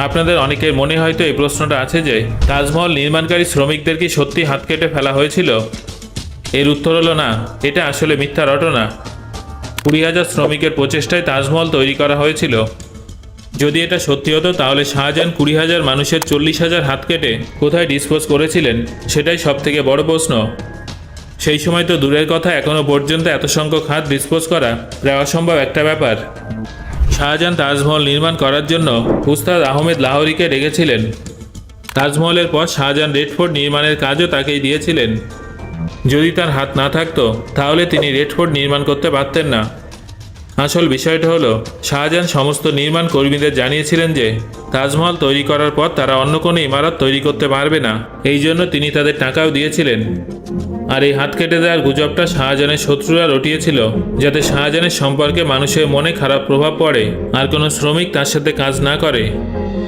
আপনাদের অনেকের মনে হয়তো এই প্রশ্নটা আছে যে তাজমহল নির্মাণকারী শ্রমিকদের কি সত্যি হাত কেটে ফেলা হয়েছিল? এর উত্তর হলো না, এটা আসলে মিথ্যা রটনা। 20,000 শ্রমিকের প্রচেষ্টায় তাজমহল তৈরি করা হয়েছিল। যদি এটা সত্যি হতো তাহলে শাহজাহান 20,000 মানুষের 40,000 হাত কেটে কোথায় ডিসপোজ করেছিলেন সেটাই সব থেকে বড় প্রশ্ন। সেই সময় তো দূরের কথা, এখনও পর্যন্ত এত সংখ্যক হাত ডিসপোজ করা প্রায় অসম্ভব একটা ব্যাপার। শাহজাহান তাজমহল নির্মাণ করার জন্য উস্তাদ আহমেদ লাহোরীকে ডেকেছিলেন। তাজমহলের পর শাহজাহান রেড ফোর্ট নির্মাণের কাজও তাকেই দিয়েছিলেন। যদি তার হাত না থাকতো তাহলে তিনি রেড ফোর্ট নির্মাণ করতে পারতেন না। আসল বিষয়টা হলো, শাহজাহান সমস্ত নির্মাণ কর্মীদের জানিয়েছিলেন যে তাজমহল তৈরি করার পর তারা অন্য কোনো ইমারত তৈরি করতে পারবে না। এই জন্য তিনি তাদের টাকাও দিয়েছিলেন। আর এই হাত কেটে দেওয়ার গুজবটা শাহজাহানের শত্রুরা রটিয়েছিল, যাতে শাহজাহানের সম্পর্কে মানুষের মনে খারাপ প্রভাব পড়ে আর কোনো শ্রমিক তার সাথে কাজ না করে।